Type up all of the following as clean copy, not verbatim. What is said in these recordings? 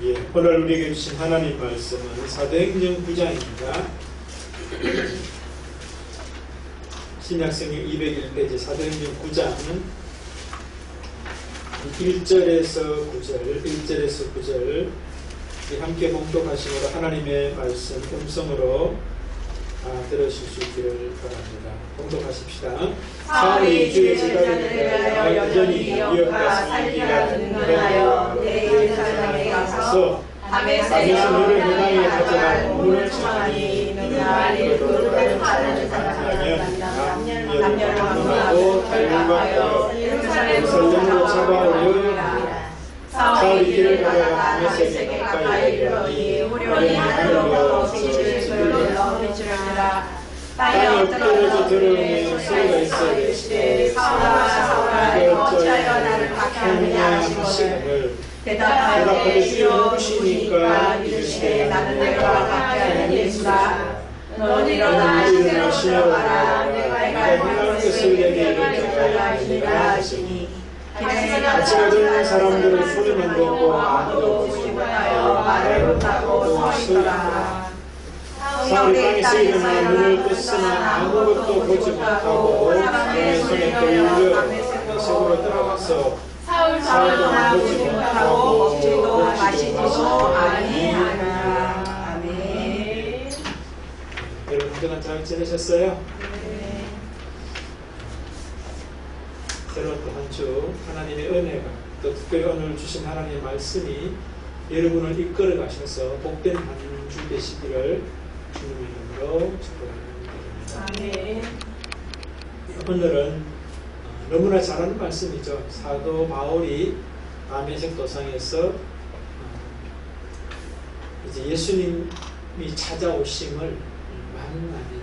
예, 오늘 우리에게 주신 하나님 말씀은 사도행전 9장입니다. 신약성경 201페이지 사도행전 9장은 1절에서 9절 함께 봉독하심으로 하나님의 말씀 음성으로 들으실 수 있기를 바랍니다. 봉독하십시다. 사울이 주의 제자들을 위하여 여전히 미혹과 살기가 등등하여 내 사람에게 가서 다메섹에서 너를 회당에 가져가 문을 청하니 누가 그를 파는 사람을 남녀를 강도하고 달려가여 예루살렘으로 잡아오려 사울이 길을 가다가 다메섹에 가까이 이르러니 호련히 하늘로부터 빛을 넘치느라 땅에 엎드려져 들어오니 소리가 있어 이르시되 사울아 어찌하여 나를 박해하느냐 하시거늘 대답하되 주여 누구시니까 이르시되 나는 내가 박해하는 예수라 넌 일어나 시내로 가라 내가 이런 것을 내게 이룰 자가 있느니라 하시니 같이 가던 사람들을 소리만 듣고 아무도 보지 못하여 말을 못하고 서 있더라. 사울이 땅에서 일어나 눈을 떴으나 아무것도 보지 못하고 남의 손에 끌려 다메섹으로 들어가서 사흘 동안 보지 못하고 먹지도 마시지도 아니하니라. 아멘. 여러분 그동안 잘 지내셨어요? 새로운 또 한 주 하나님의 은혜가 또 특별히 오늘 주신 하나님의 말씀이 여러분을 이끌어 가셔서 복된 한 주 되시기를 주님의 이름으로 축복합니다. 오늘은 너무나 잘 아는 말씀이죠. 사도 바울이 다메섹 도상에서 이제 예수님이 찾아오심을 만나는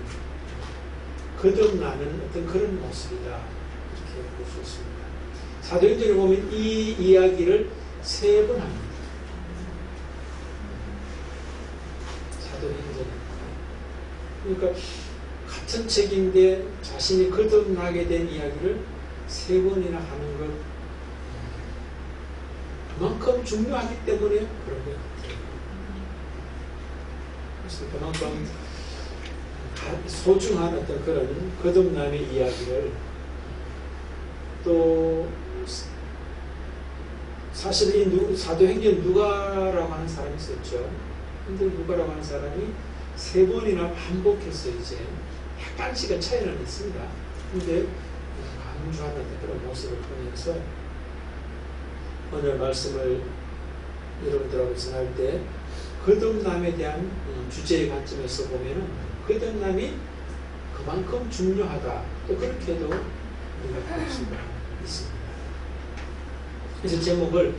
거듭나는 어떤 그런 모습이다. 이렇게 볼 수 있습니다. 사도행전을 보면 이 이야기를 3번 합니다. 사도행전. 그러니까 같은 책인데 자신이 거듭나게 된 이야기를 3번이나 하는 것 그만큼 중요하기 때문에 그런 것 같아요. 그래서 그만큼 소중한 어떤 그런 거듭남의 이야기를 또 사실 이 사도행전 누가라고 하는 사람이 있었죠. 근데 누가라고 하는 사람이 3번이나 반복해서 이제 약간씩은 차이는 있습니다. 근데 강조하는 그런 모습을 보면서 오늘 말씀을 여러분들하고 전할 때 거듭남에 대한 주제의 관점에서 보면은 거듭남이 그만큼 중요하다. 또 그렇게도 우리가 볼 수가 있습니다. 그래서 제목을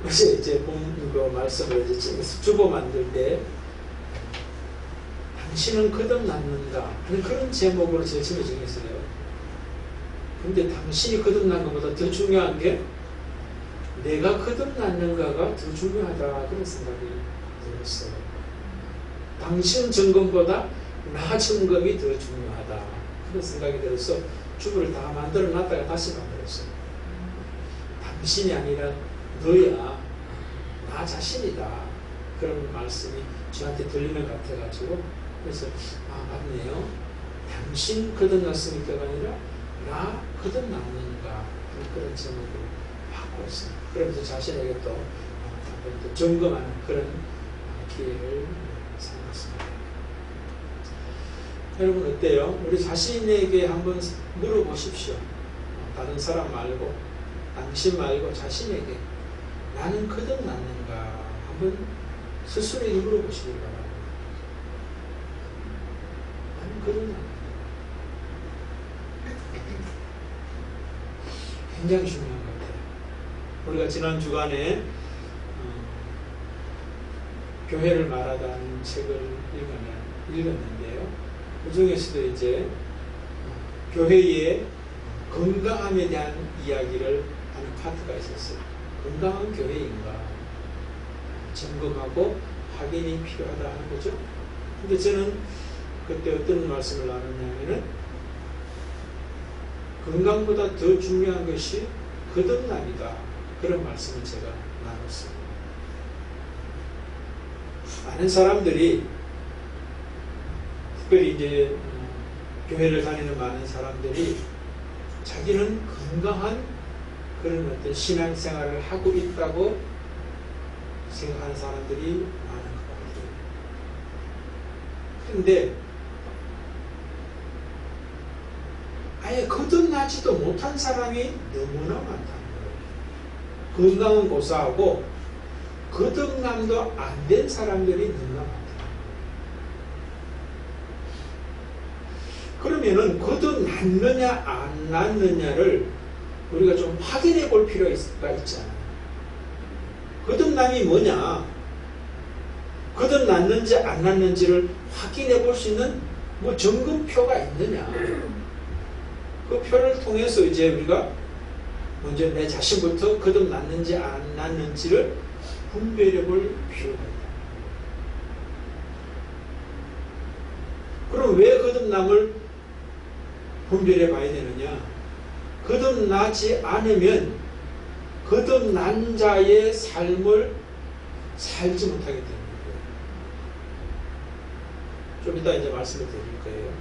어제 이제 본 그 말씀을 이제 주보 만들 때 당신은 거듭났는가 하는 그런 제목으로 제가 처음에 정했어요. 근데 당신이 거듭난 것보다 더 중요한 게 내가 거듭났는가가 더 중요하다 그런 생각이 들었어요. 당신 점검보다 나 점검이 더 중요하다 그런 생각이 들어서 주보를 다 만들어 놨다가 다시 만들었어요. 당신이 아니라 너야 나 자신이다 그런 말씀이 저한테 들리는 것 같아가지고 그래서 맞네요. 당신 거듭났으니까가 아니라 나 거듭났는가 그런 제목을 받고 있습니다. 그러면서 자신에게 또 점검하는 그런 기회를 삼았습니다. 여러분 어때요? 우리 자신에게 한번 물어보십시오. 다른 사람 말고 당신 말고 자신에게 나는 거듭났는가 한번 스스로에게 물어보시기 바랍니다. 나는 거듭났는가? 굉장히 중요한 것 같아요. 우리가 지난 주간에 교회를 말하다는 책을 읽었는데요. 그 중에서도 이제 교회의 건강함에 대한 이야기를 하는 파트가 있었어요. 건강한 교회인가 점검하고 확인이 필요하다 하는 거죠. 근데 저는 그때 어떤 말씀을 나눴냐면은 건강보다 더 중요한 것이 거듭남이다 그런 말씀을 제가 나눴습니다. 많은 사람들이 특별히 이제 교회를 다니는 많은 사람들이 자기는 건강한 그런 어떤 신앙생활을 하고 있다고 생각하는 사람들이 많은 것 같아요. 그런데 아예 거듭나지도 못한 사람이 너무나 많다는 거예요. 건강은 고사하고 거듭남도 안 된 사람들이 너무나 많다. 그러면은 거듭났느냐 안 났느냐를 우리가 좀 확인해 볼 필요가 있잖아요. 거듭남이 뭐냐? 거듭났는지 안 났는지를 확인해 볼 수 있는 뭐 점검표가 있느냐? 그 표를 통해서 이제 우리가 먼저 내 자신부터 거듭났는지 안 났는지를 분별해 볼 필요가 있다. 그럼 왜 거듭남을 분별해 봐야 되느냐? 거듭나지 않으면 거듭난 자의 삶을 살지 못하게 되는 거예요. 좀 이따 이제 말씀을 드릴 거예요.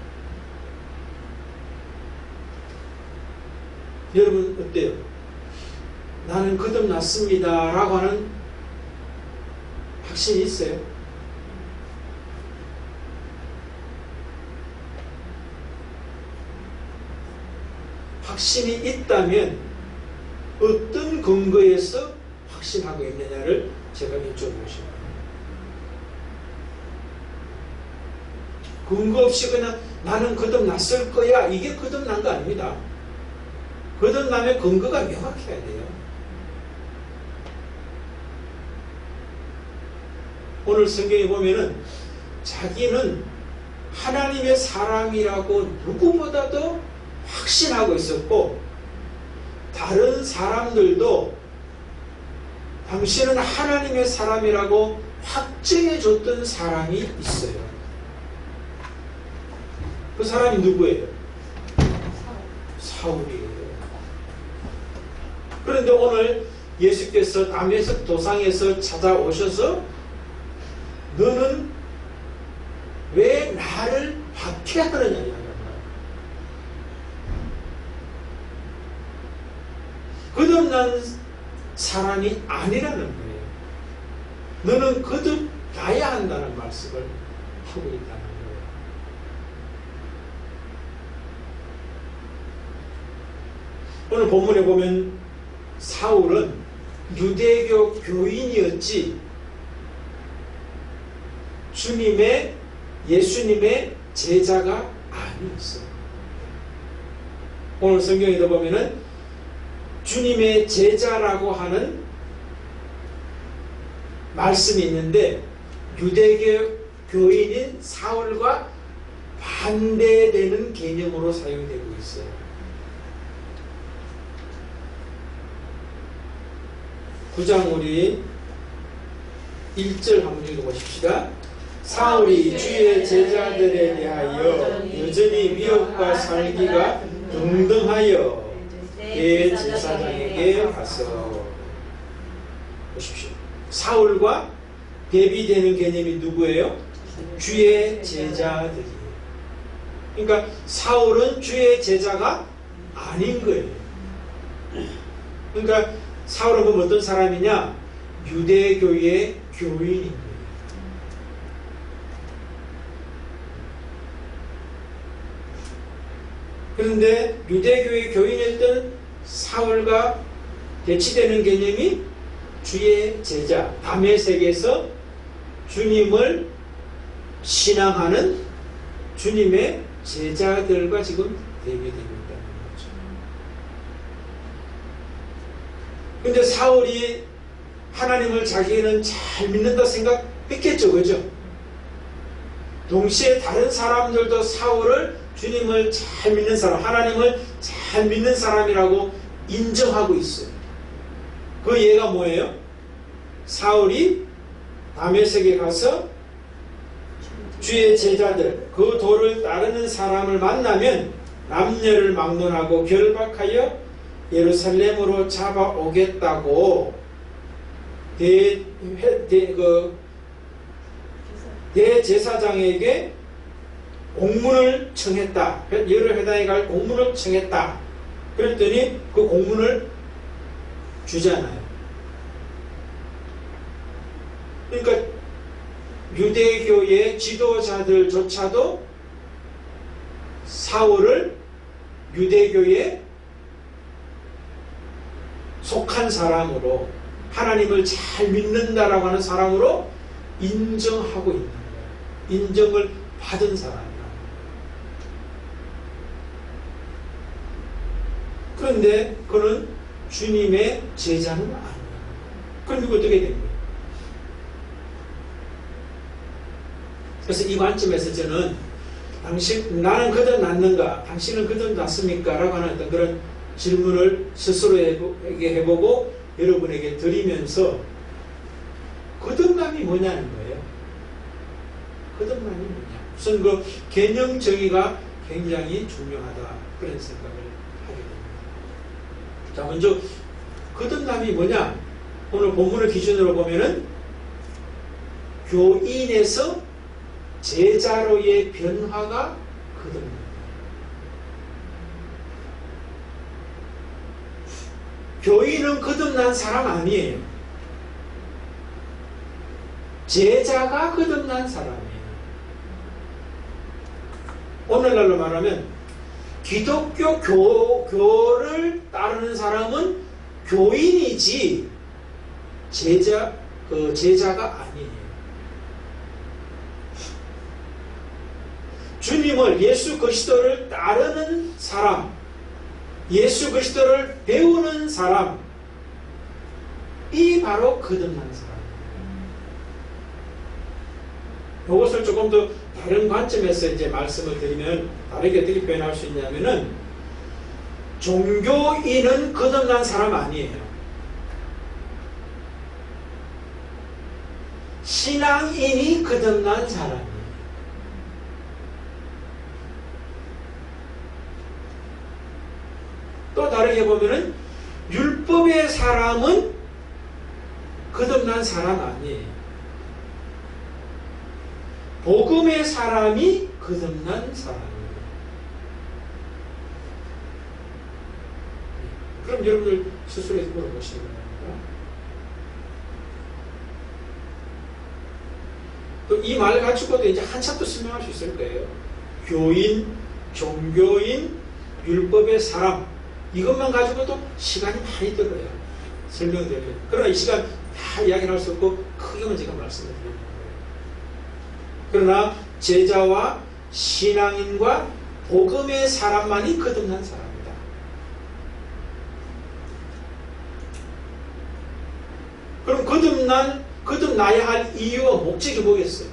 여러분 어때요? 나는 거듭났습니다 라고 하는 확신이 있어요? 확신이 있다면 어떤 근거에서 확신하고 있느냐를 제가 여쭤보고 싶어요. 근거 없이 그냥 나는 거듭났을 거야, 이게 거듭난 거 아닙니다. 거듭나면 근거가 명확해야 돼요. 오늘 성경에 보면은 자기는 하나님의 사람이라고 누구보다도 확신하고 있었고, 다른 사람들도 당신은 하나님의 사람이라고 확증해 줬던 사람이 있어요. 그 사람이 누구예요? 사울이에요. 그런데 오늘 예수께서 담에색 도상에서 찾아오셔서 너는 왜 나를 박해하느냐? 거듭난 사람이 아니라는 거예요. 너는 거듭나야 한다는 말씀을 하고 있다는 거예요. 오늘 본문에 보면 사울은 유대교 교인이었지 예수님의 제자가 아니었어요. 오늘 성경에도 보면은 주님의 제자라고 하는 말씀이 있는데 유대교 교인인 사울과 반대되는 개념으로 사용되고 있어요. 9장 우리 1절 한번 읽어보십시다. 사울이 주의 제자들에 대하여 여전히 미혹과 살기가 등등하여 대제사장에게 가서 보십시오. 사울과 대비되는 개념이 누구예요? 주의 제자들이에요. 그러니까 사울은 주의 제자가 아닌 거예요. 그러니까 사울은 그럼 어떤 사람이냐? 유대교의 교인인 거예요. 그런데 유대교의 교인이었던 사울과 대치되는 개념이 주의 제자, 다메섹에서 주님을 신앙하는 주님의 제자들과 지금 대비되고 있다는 거죠. 근데 사울이 하나님을 자기는 잘 믿는다 생각했겠죠, 그죠? 동시에 다른 사람들도 사울을 주님을 잘 믿는 사람, 하나님을 잘 믿는 사람이라고 인정하고 있어요. 그 예가 뭐예요? 사울이 다메섹에 가서 주의 제자들, 그 도를 따르는 사람을 만나면 남녀를 막론하고 결박하여 예루살렘으로 잡아오겠다고 대제사장에게 공문을 청했다. 여러 회당에 갈 공문을 청했다. 그랬더니 그 공문을 주잖아요. 그러니까 유대교의 지도자들조차도 사울을 유대교에 속한 사람으로, 하나님을 잘 믿는다라고 하는 사람으로 인정하고 있는 거예요. 인정을 받은 사람이야. 그런데 그는 주님의 제자는 아니야. 그럼 이거 어떻게 된 거예요? 그래서 이 관점에서 저는 나는 그들 낫는가? 당신은 그들 낫습니까? 라고 하는 어떤 그런 질문을 스스로에게 해보고 여러분에게 드리면서 거듭남이 뭐냐는 거예요. 거듭남이 뭐냐? 우선 그 개념 정의가 굉장히 중요하다. 그런 생각을 하게 됩니다. 자, 먼저 거듭남이 뭐냐? 오늘 본문을 기준으로 보면은 교인에서 제자로의 변화가 거듭남. 교인은 거듭난 사람 아니에요. 제자가 거듭난 사람이에요. 오늘날로 말하면 기독교 교를 따르는 사람은 교인이지 제자가 아니에요. 주님을, 예수 그리스도를 따르는 사람, 예수 그리스도를 배우는 사람, 이 바로 거듭난 사람이에요. 이것을 조금 더 다른 관점에서 이제 말씀을 드리면 다르게 어떻게 표현할 수 있냐면은, 종교인은 거듭난 사람 아니에요. 신앙인이 거듭난 사람이에요. 또 다르게 보면은 율법의 사람은 거듭난 사람 아니에요. 복음의 사람이 거듭난 사람이에요. 그럼 여러분들 스스로 물어보시는 겁니다. 또 이 말 가지고도 이제 한참 더 설명할 수 있을 거예요. 교인, 종교인, 율법의 사람, 이것만 가지고도 시간이 많이 들어요. 설명드리면. 그러나 이 시간 다 이야기를 할 수 없고 크게만 제가 말씀을 드리는 거예요. 그러나 제자와 신앙인과 복음의 사람만이 거듭난 사람이다. 그럼 거듭나야 할 이유와 목적이 뭐겠어요?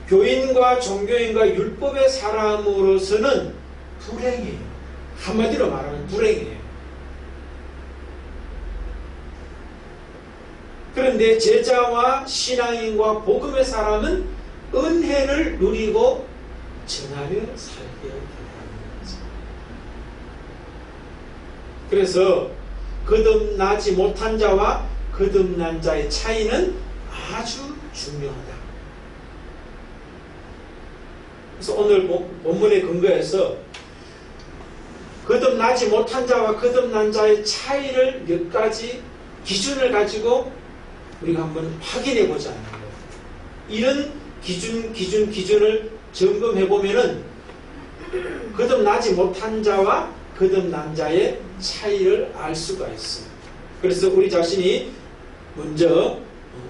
교인과 종교인과 율법의 사람으로서는 불행이에요. 한마디로 말하면 불행이에요. 그런데 제자와 신앙인과 복음의 사람은 은혜를 누리고 전하며 살게 된다는 거죠. 그래서 거듭나지 못한 자와 거듭난 자의 차이는 아주 중요하다. 그래서 오늘 본문에 근거해서 거듭나지 못한 자와 거듭난 자의 차이를 몇 가지 기준을 가지고 우리가 한번 확인해 보자. 이런 기준을 점검해 보면은 거듭나지 못한 자와 거듭난 자의 차이를 알 수가 있어요. 그래서 우리 자신이 먼저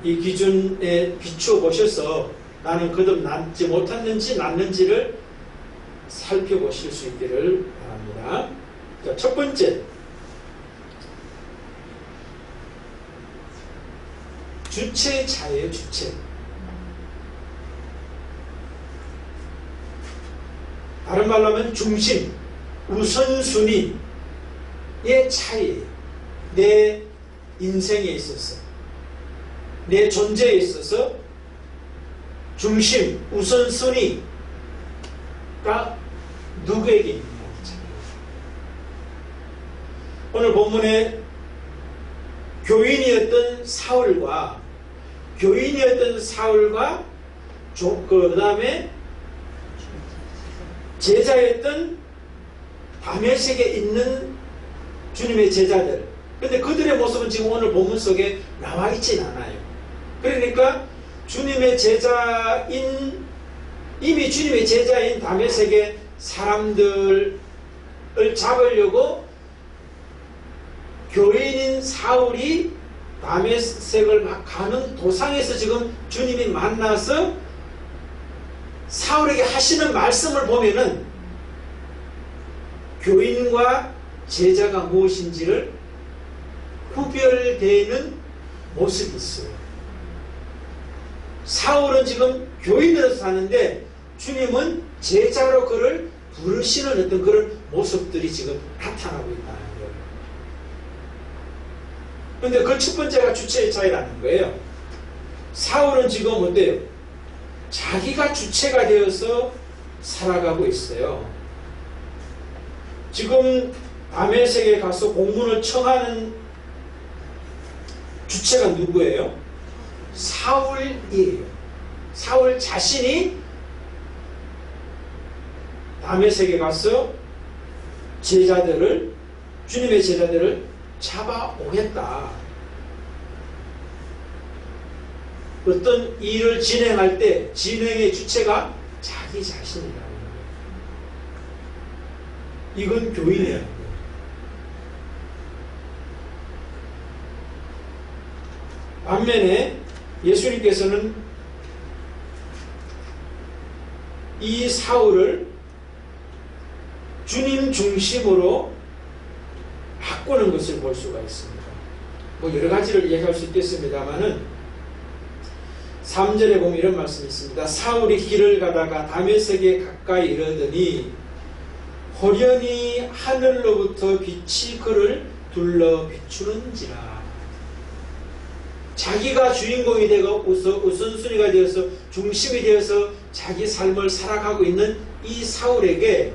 이 기준에 비추어 보셔서 나는 거듭나지 못했는지 낫는지를 살펴보실 수 있기를 바랍니다. 자, 첫 번째, 주체 차이예요. 주체. 다른 말로 하면 중심, 우선순위의 차이예요. 내 인생에 있어서, 내 존재에 있어서 중심, 우선순위가 누구에게 있느냐. 오늘 본문에 교인이었던 사울과 그 다음에 제자였던 다메섹에 있는 주님의 제자들. 근데 그들의 모습은 지금 오늘 본문 속에 나와 있진 않아요. 그러니까 이미 주님의 제자인 다메섹의 사람들을 잡으려고 교인인 사울이 다메섹을 막 가는 도상에서 지금 주님이 만나서 사울에게 하시는 말씀을 보면은 교인과 제자가 무엇인지를 구별되는 모습이 있어요. 사울은 지금 교인으로서 사는데 주님은 제자로 그를 부르시는 어떤 그런 모습들이 지금 나타나고 있다는 거예요. 그런데 그 첫 번째가 주체의 차이라는 거예요. 사울은 지금 어때요? 자기가 주체가 되어서 살아가고 있어요. 지금 다메섹에 가서 공문을 청하는 주체가 누구예요? 사울이에요. 사울 자신이 다메섹에 가서 주님의 제자들을 잡아오겠다. 어떤 일을 진행할 때 진행의 주체가 자기 자신이라는 거예요. 이건 교인이라는 거예요. 반면에 예수님께서는 이 사울을 주님 중심으로 바꾸는 것을 볼 수가 있습니다. 뭐 여러 가지를 얘기할 수 있겠습니다만은 3절에 보면 이런 말씀이 있습니다. 사울이 길을 가다가 다메섹에 가까이 이르더니 호련히 하늘로부터 빛이 그를 둘러 비추는지라. 자기가 주인공이 되고 우선순위가 되어서 중심이 되어서 자기 삶을 살아가고 있는 이 사울에게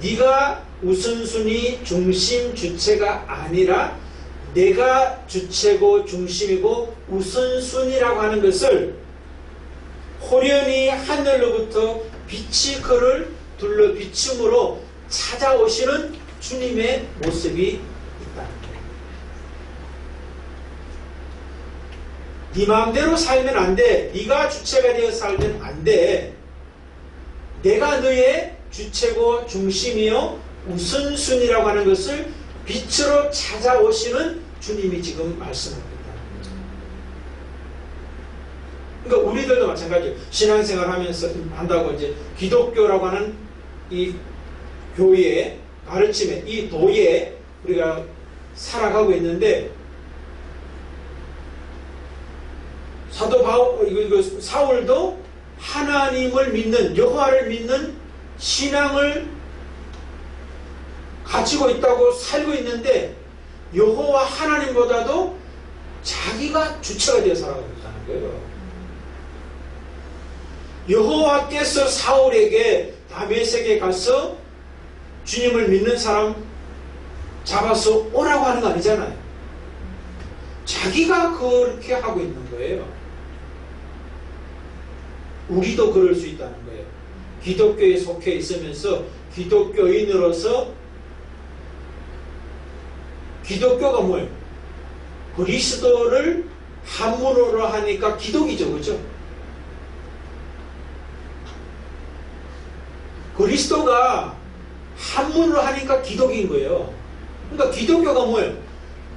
네가 우선순위 중심 주체가 아니라 내가 주체고 중심이고 우선순위라고 하는 것을 호련히 하늘로부터 빛이 그를 둘러 비춤으로 찾아오시는 주님의 모습이 있다는 거예요. 네 마음대로 살면 안 돼. 네가 주체가 되어 살면 안 돼. 내가 너의 주체고 중심이요 우선순위라고 하는 것을 빛으로 찾아오시는 주님이 지금 말씀하고 있다는 거죠. 그러니까 우리들도 마찬가지예요. 신앙생활 하면서 한다고 이제 기독교라고 하는 이 교회의 가르침에 이 도에 우리가 살아가고 있는데 사도 사울도 하나님을 믿는 여호와를 믿는 신앙을 가지고 있다고 살고 있는데 여호와 하나님보다도 자기가 주체가 되어 살아가고 있다는 거예요. 여호와께서 사울에게 다메섹에 가서 주님을 믿는 사람 잡아서 오라고 하는 거 아니잖아요. 자기가 그렇게 하고 있는 거예요. 우리도 그럴 수 있다는 거예요. 기독교에 속해 있으면서 기독교인으로서 기독교가 뭐예요? 그리스도를 한문으로 하니까 기독이죠. 그죠? 그리스도가 한문으로 하니까 기독인 거예요. 그러니까 기독교가 뭐예요?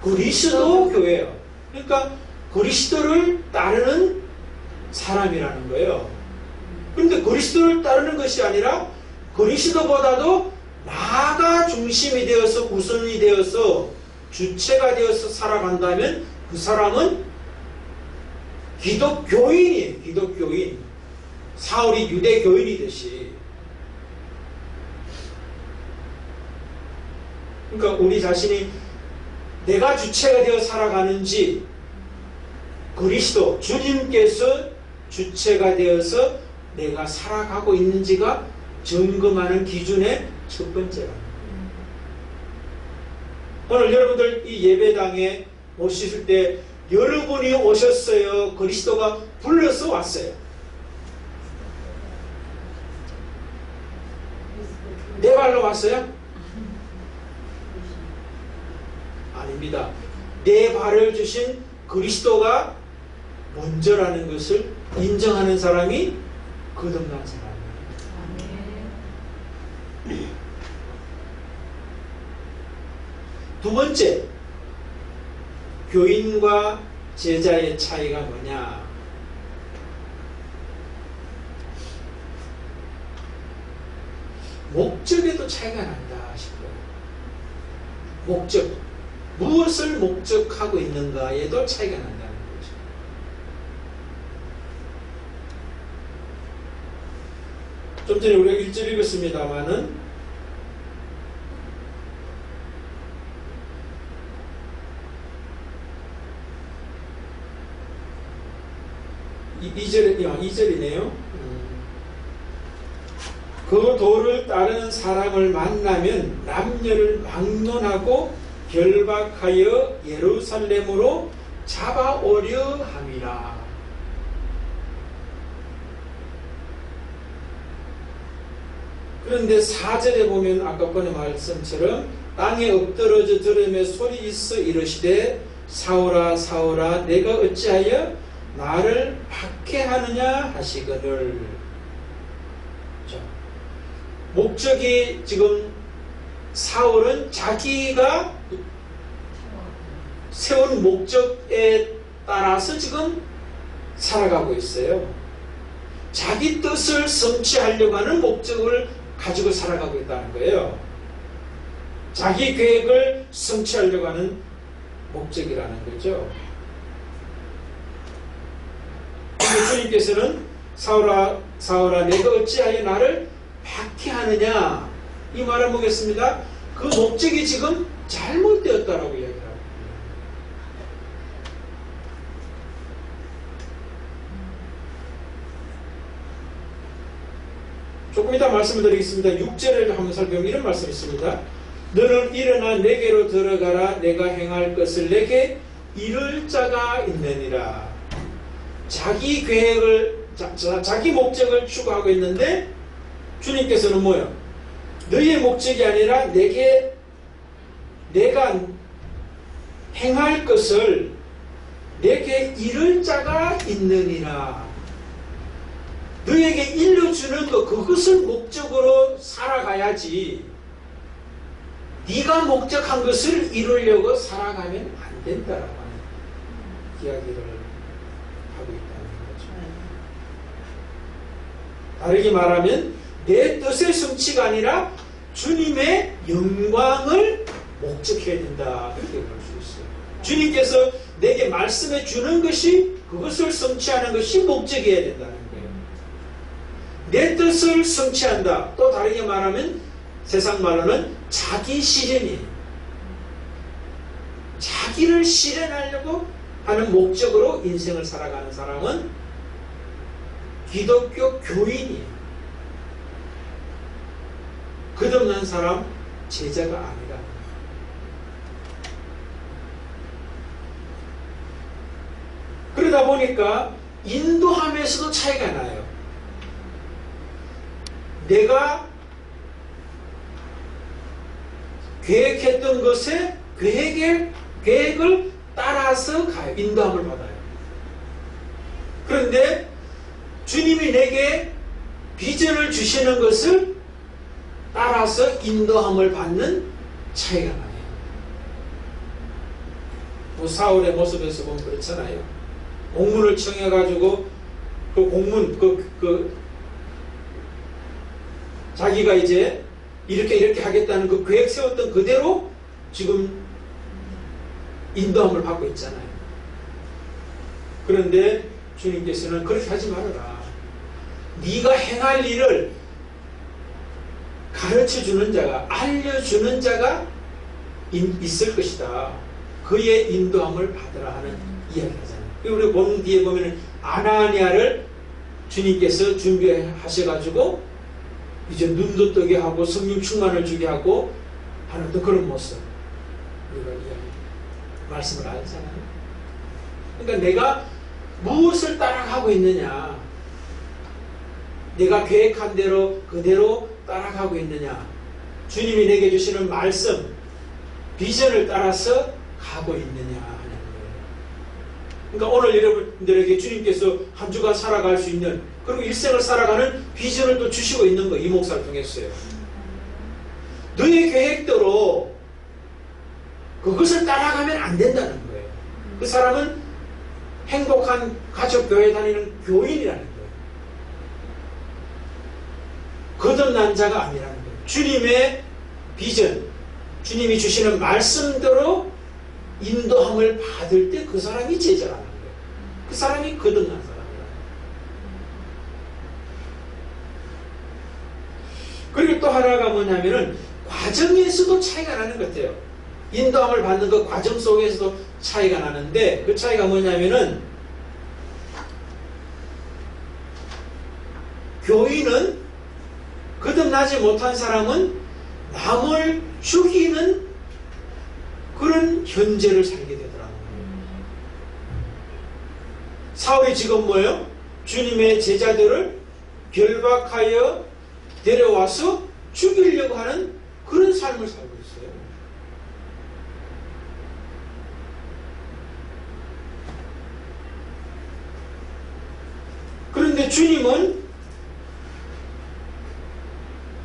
그리스도 교회예요. 그러니까 그리스도를 따르는 사람이라는 거예요. 그런데 그리스도를 따르는 것이 아니라 그리스도보다도 나가 중심이 되어서 우선이 되어서 주체가 되어서 살아간다면 그 사람은 기독교인이에요. 기독교인. 사울이 유대교인이듯이. 그러니까 우리 자신이 내가 주체가 되어 살아가는지 그리스도 주님께서 주체가 되어서 내가 살아가고 있는지가 점검하는 기준의 첫 번째라. 오늘 여러분들 이 예배당에 오실 때 여러분이 오셨어요? 그리스도가 불러서 왔어요? 내 발로 왔어요? 아닙니다. 내 발을 주신 그리스도가 먼저라는 것을 인정하는 사람이 거듭난 사람이에요. 두 번째, 교인과 제자의 차이가 뭐냐? 목적에도 차이가 난다 싶어요. 목적, 무엇을 목적하고 있는가에도 차이가 난다는 거죠. 좀 전에 우리가 1절 읽었습니다마는 이절이네요. 그 도를 따르는 사람을 만나면 남녀를 막론하고 결박하여 예루살렘으로 잡아오려 함이라. 그런데 4절에 보면 아까 번의 말씀처럼 땅에 엎드러져 들으며 소리 있어 이르시되 사울아 사울아 내가 어찌하여 나를 박해하느냐 하시거늘. 자, 목적이 지금 사울은 자기가 세운 목적에 따라서 지금 살아가고 있어요. 자기 뜻을 성취하려고 하는 목적을 가지고 살아가고 있다는 거예요. 자기 계획을 성취하려고 하는 목적이라는 거죠. 주님께서는 사울아 사울아 내가 어찌하여 나를 박해하느냐, 이 말을 보겠습니다. 그 목적이 지금 잘못되었다라고 이야기합니다. 조금 이따 말씀을 드리겠습니다. 6절을 한번 살펴보면 이런 말씀이 있습니다. 너는 일어나 내게로 들어가라. 내가 행할 것을 내게 이룰 자가 있느니라. 자기 계획을, 자기 목적을 추구하고 있는데 주님께서는 뭐예요? 너의 목적이 아니라 내가 행할 것을 내게 이룰 자가 있느니라. 너에게 일러주는 것, 그것을 목적으로 살아가야지 네가 목적한 것을 이루려고 살아가면 안 된다라고 하는 이야기를 하고 있다는 거죠. 다르게 말하면 내 뜻의 성취가 아니라 주님의 영광을 목적해야 된다, 그렇게 볼 수 있어요. 주님께서 내게 말씀해 주는 것이, 그것을 성취하는 것이 목적이어야 된다는 거예요. 내 뜻을 성취한다, 또 다르게 말하면 세상 말로는 자기 실현이에요. 자기를 실현하려고 하는 목적으로 인생을 살아가는 사람은 기독교 교인이에요. 거듭난 사람, 제자가 아니라. 그러다 보니까 인도함에서도 차이가 나요. 내가 계획했던 것에 계획을 따라서 가요. 인도함을 받아요. 그런데 주님이 내게 비전을 주시는 것을 따라서 인도함을 받는 차이가 나요. 뭐 사울의 모습에서 보면 그렇잖아요. 공문을 청해가지고 그 공문, 자기가 이제 이렇게 하겠다는 그 계획 세웠던 그대로 지금 인도함을 받고 있잖아요. 그런데 주님께서는 그렇게 하지 말아라. 네가 행할 일을 가르쳐주는 자가, 알려주는 자가 있을 것이다. 그의 인도함을 받으라 하는 이야기를 하잖아요. 우리 본 뒤에 보면 아나니아를 주님께서 준비하셔가지고 이제 눈도 뜨게 하고 성령 충만을 주게 하고 하는 그런 모습. 우리가 이야기 말씀을 알잖아요. 그러니까 내가 무엇을 따라가고 있느냐, 내가 계획한 대로 그대로 따라가고 있느냐, 주님이 내게 주시는 말씀, 비전을 따라서 가고 있느냐 하는 거예요. 그러니까 오늘 여러분들에게 주님께서 한 주간 살아갈 수 있는, 그리고 일생을 살아가는 비전을 또 주시고 있는 거예요. 이 목사를 통했어요. 너의 계획대로 그것을 따라가면 안 된다는 거예요. 그 사람은 행복한 가족 교회 다니는 교인이라는 거예요. 거듭난 자가 아니라는 거예요. 주님의 비전, 주님이 주시는 말씀대로 인도함을 받을 때 그 사람이 제자라는 거예요. 그 사람이 거듭난 사람이라는 거예요. 그리고 또 하나가 뭐냐면은 과정에서도 차이가 나는 것 같아요. 인도함을 받는 그 과정 속에서도 차이가 나는데, 그 차이가 뭐냐면은 교인은, 거듭나지 못한 사람은 남을 죽이는 그런 현재를 살게 되더라고요. 사울이 지금 뭐예요? 주님의 제자들을 결박하여 데려와서 죽이려고 하는 그런 삶을 살고 있어요. 그런데 주님은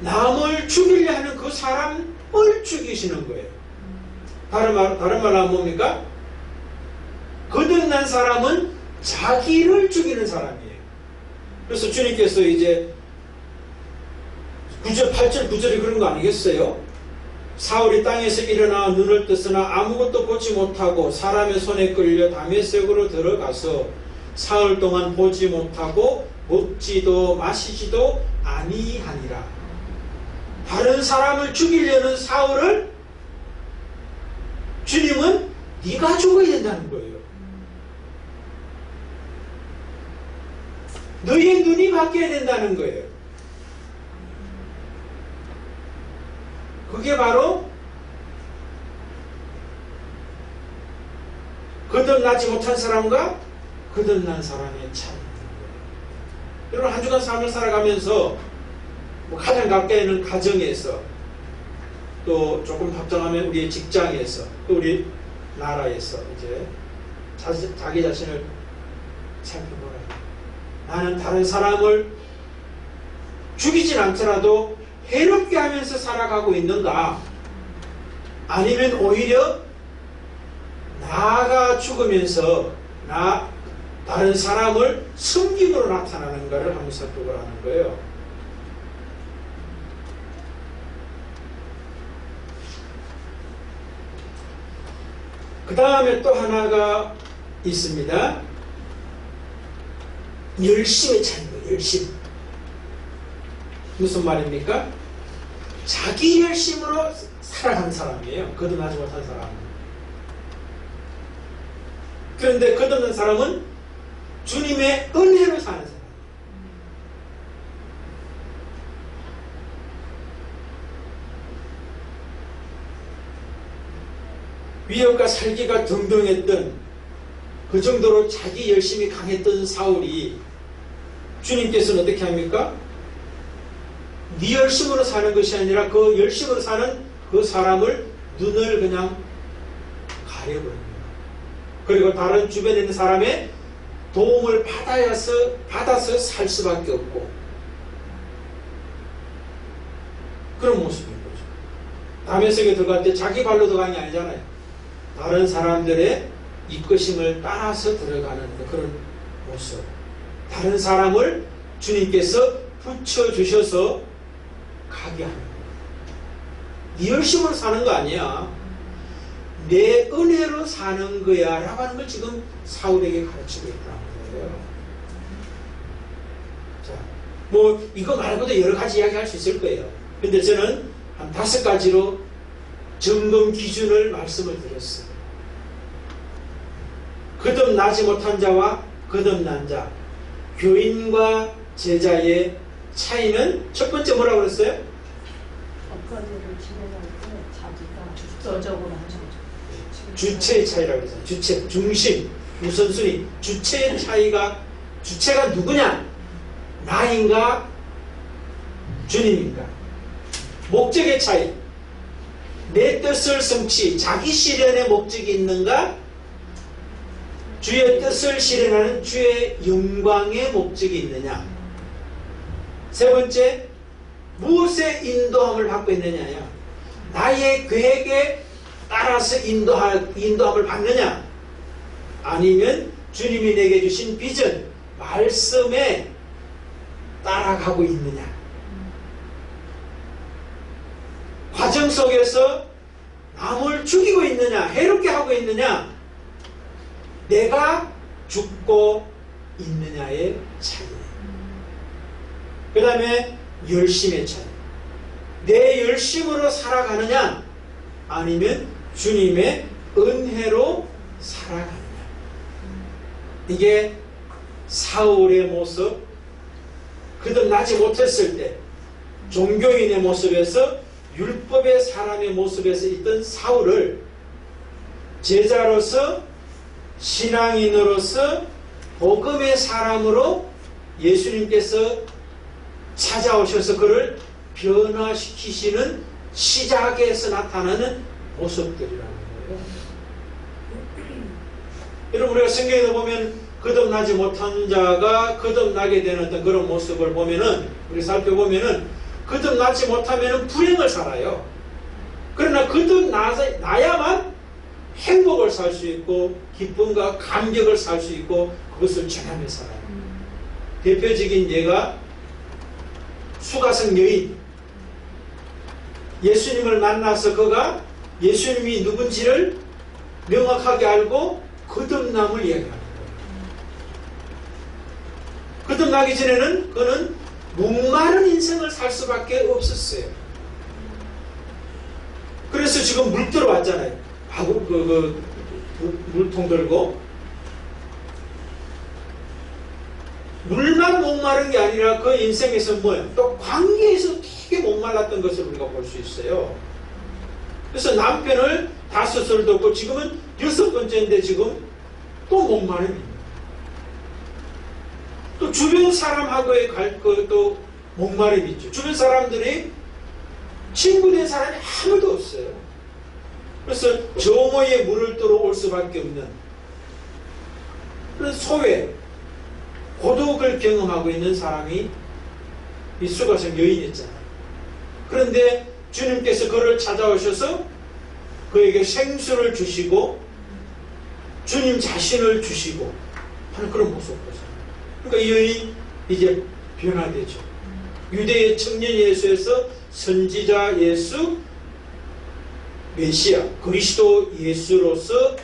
남을 죽이려 하는 그 사람을 죽이시는 거예요. 다른 말로 하면 뭡니까? 거듭난 사람은 자기를 죽이는 사람이에요. 그래서 주님께서 이제 9절, 8절, 9절이 그런 거 아니겠어요? 사울이 땅에서 일어나 눈을 뜨으나 아무것도 보지 못하고 사람의 손에 끌려 다메섹으로 들어가서 사흘 동안 보지 못하고 먹지도 마시지도 아니하니라. 다른 사람을 죽이려는 사울을 주님은 네가 죽어야 된다는 거예요. 너의 눈이 바뀌어야 된다는 거예요. 그게 바로 거듭나지 못한 사람과 거듭난 사람의 차이입니다. 여러분, 한 주간 삶을 살아가면서 가장 가까이 있는 가정에서, 또 조금 답정하면 우리의 직장에서, 또 우리 나라에서 이제 자기 자신을 살펴보라. 나는 다른 사람을 죽이진 않더라도 해롭게 하면서 살아가고 있는가? 아니면 오히려 나가 죽으면서 다른 사람을 숨김으로 나타나는가를 한번 살펴보라 하는 거예요. 그 다음에 또 하나가 있습니다. 열심의 차이입니다. 열심. 무슨 말입니까? 자기 열심으로 살아가는 사람이에요. 거듭나지 못한 사람은. 그런데 거듭난 사람은 주님의 은혜로 사는 사람. 위협과 살기가 등등했던, 그 정도로 자기 열심이 강했던 사울이 주님께서는 어떻게 합니까? 네 열심으로 사는 것이 아니라 그 열심으로 사는 그 사람을 눈을 그냥 가려버립니다. 그리고 다른 주변에 있는 사람의 도움을 받아서 살 수밖에 없고, 그런 모습인 거죠. 다메섹에 들어갈 때 자기 발로 들어간 게 아니잖아요. 다른 사람들의 이끄심을 따라서 들어가는 그런 모습. 다른 사람을 주님께서 붙여주셔서 가게 하는 거예요. 네 열심으로 사는 거 아니야. 내 은혜로 사는 거야 라고 하는 걸 지금 사울에게 가르치고 있다는 거예요. 자, 뭐 이거 말고도 여러 가지 이야기 할 수 있을 거예요. 근데 저는 한 5가지로 점검 기준을 말씀을 드렸어요. 거듭나지 못한 자와 거듭난 자, 교인과 제자의 차이는 첫 번째 뭐라고 그랬어요? 엇가지를 진행할 때 자기가 주도적으로 하는 거죠. 주체의 차이라고 했잖아요. 주체, 중심, 우선순위. 주체의 차이가, 주체가 누구냐? 나인가? 주님인가? 목적의 차이. 내 뜻을 성취, 자기 실현의 목적이 있는가? 주의 뜻을 실현하는 주의 영광의 목적이 있느냐? 세 번째, 무엇의 인도함을 받고 있느냐요? 나의 계획에 따라서 인도함을 받느냐? 아니면 주님이 내게 주신 비전, 말씀에 따라가고 있느냐? 과정 속에서 남을 죽이고 있느냐? 해롭게 하고 있느냐? 내가 죽고 있느냐의 차이예요. 그 다음에 열심의 차이. 내 열심으로 살아가느냐? 아니면 주님의 은혜로 살아가느냐? 이게 사울의 모습, 거듭나지 못했을 때 종교인의 모습에서 율법의 사람의 모습에서 있던 사울을 제자로서 신앙인으로서 복음의 사람으로 예수님께서 찾아오셔서 그를 변화시키시는 시작에서 나타나는 모습들이라는 거예요. 여러분, 우리가 성경에 보면 거듭나지 못한 자가 거듭나게 되는 어떤 그런 모습을 보면은, 우리 살펴보면은 거듭나지 못하면은 불행을 살아요. 그러나 거듭나야만 행복을 살 수 있고 기쁨과 감격을 살 수 있고 그것을 전하며 살아요. 대표적인 예가 수가성 여인. 예수님을 만나서 그가 예수님이 누군지를 명확하게 알고 거듭남을 이야기하는 거예요. 거듭나기 전에는 그는 목마른 인생을 살 수밖에 없었어요. 그래서 지금 물 들어왔잖아요. 물통 들고. 물만 목마른 게 아니라 그 인생에서 뭐예요? 또 관계에서 되게 목말랐던 것을 우리가 볼 수 있어요. 그래서 남편을 5을 뒀고 지금은 6번째인데 지금 또 목마름입니다. 또 주변 사람하고의 또 목마름이 있죠. 주변 사람들이 친구된 사람이 아무도 없어요. 그래서 정오에 물을 들어올 수밖에 없는 그런 소외, 고독을 경험하고 있는 사람이 이 수가성 여인이었잖아요. 그런데 주님께서 그를 찾아오셔서 그에게 생수를 주시고 주님 자신을 주시고 하는 그런 모습을 보세요. 그러니까 이 여인이 이제 변화되죠. 유대의 청년 예수에서 선지자 예수, 메시아, 그리스도 예수로서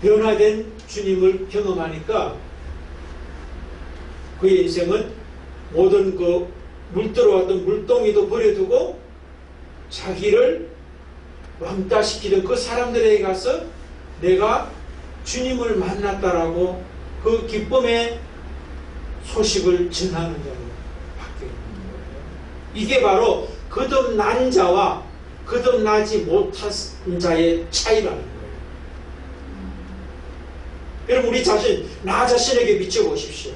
변화된 주님을 경험하니까 그의 인생은 모든 그 물 들어왔던 물동이도 버려두고 자기를 왕따시키던 그 사람들에게 가서 내가 주님을 만났다라고 그 기쁨의 소식을 전하는 자로 바뀌어 있는 거예요. 이게 바로 거듭난 자와 거듭나지 못한 자의 차이라는 거예요. 여러분, 우리 자신, 나 자신에게 비춰보십시오.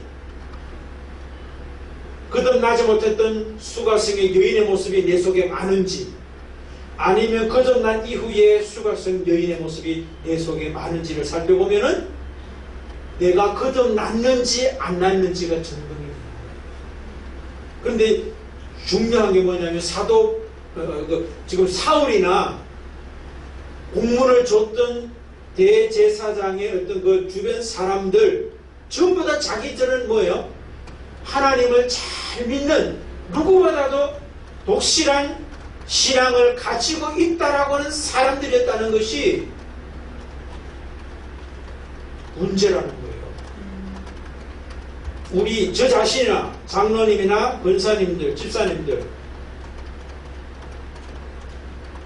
거듭나지 못했던 수가성의 여인의 모습이 내 속에 많은지, 아니면 거듭난 이후에 수가성 여인의 모습이 내 속에 많은지를 살펴보면은 내가 거듭났는지 안 났는지가 증명이 됩니다. 그런데 중요한 게 뭐냐면 지금 사울이나 공문을 줬던 대제사장의 어떤 그 주변 사람들 전부 다 자기들은 뭐예요? 하나님을 잘 믿는, 누구보다도 독실한 신앙을 가지고 있다라고 하는 사람들이었다는 것이 문제라는 거예요. 우리 저 자신이나 장로님이나 권사님들, 집사님들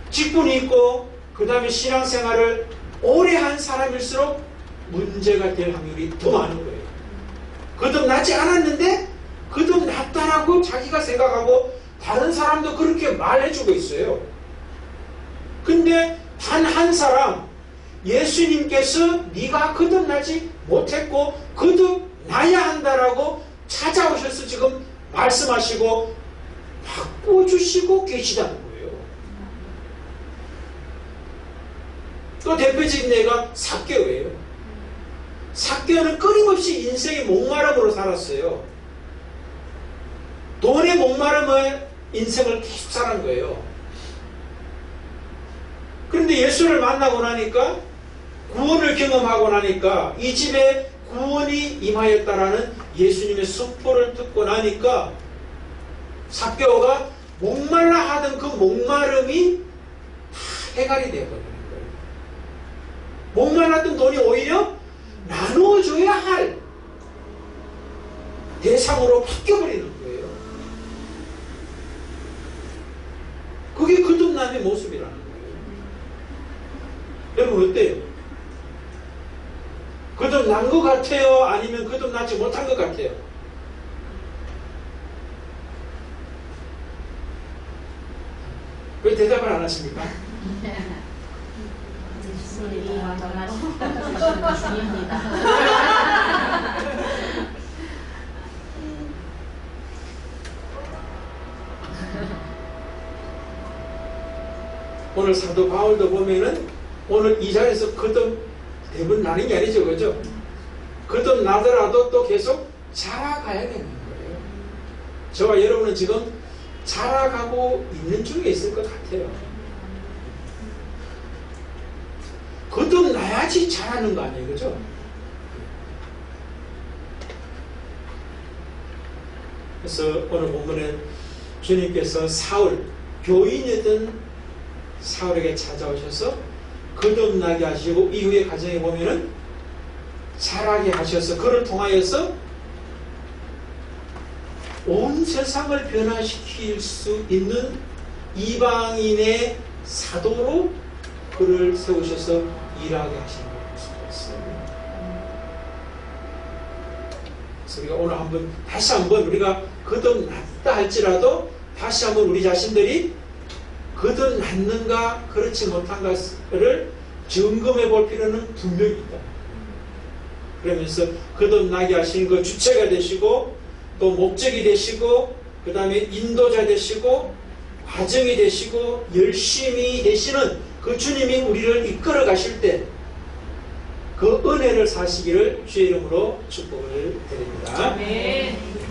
직분이 있고 그 다음에 신앙생활을 오래 한 사람일수록 문제가 될 확률이 더 많은 거예요. 거듭나지 않았는데 거듭났다라고 자기가 생각하고 다른 사람도 그렇게 말해주고 있어요. 근데 한 사람 예수님께서 네가 거듭나지 못했고 거듭나야 한다라고 찾아오셔서 지금 말씀하시고 바꿔주시고 계시다는 거예요. 또 대표적인 예가 삭개오예요. 삭개오는 끊임없이 인생의 목마름으로 살았어요. 돈의 목마름을 인생을 계속 살은 거예요. 그런데 예수를 만나고 나니까 구원을 경험하고 나니까 이 집에 구원이 임하였다라는 예수님의 선포를 듣고 나니까 삭개오가 목말라 하던 그 목마름이 다 해결이 되어버리는 거예요. 목말랐던 돈이 오히려 나누어줘야 할 대상으로 바뀌어버리는 거예요. 그게 거듭남의 모습이라는 거예요. 여러분 어때요? 거듭난 것 같아요? 아니면 거듭나지 못한 것 같아요? 왜 대답을 안 하십니까? 중입니다. 오늘 사도 바울도 보면은 오늘 이 자리에서 대부분 나는 게 아니죠, 그죠? 거듭나더라도 또 계속 자라가야 되는 거예요. 저와 여러분은 지금 자라가고 있는 중에 있을 것 같아요. 거듭나야지 자라는 거 아니에요, 그죠? 그래서 오늘 본문에 주님께서 사울, 교인이던 사울에게 찾아오셔서 거듭나게 하시고 이후의 과정에 보면은 자라게 하셔서 그를 통하여서 온 세상을 변화시킬 수 있는 이방인의 사도로 그를 세우셔서 일하게 하시는 것을 봤어요. 그래서 우리가 오늘 다시 한번 우리가 거듭났다 할지라도 다시 한번 우리 자신들이 거듭났는가 그렇지 못한가를 점검해 볼 필요는 분명히 있다. 그러면서 거듭나게 하시는 그 주체가 되시고 또 목적이 되시고 그 다음에 인도자 되시고 과정이 되시고 열심히 되시는 그 주님이 우리를 이끌어 가실 때 그 은혜를 사시기를 주의 이름으로 축복을 드립니다. 아멘.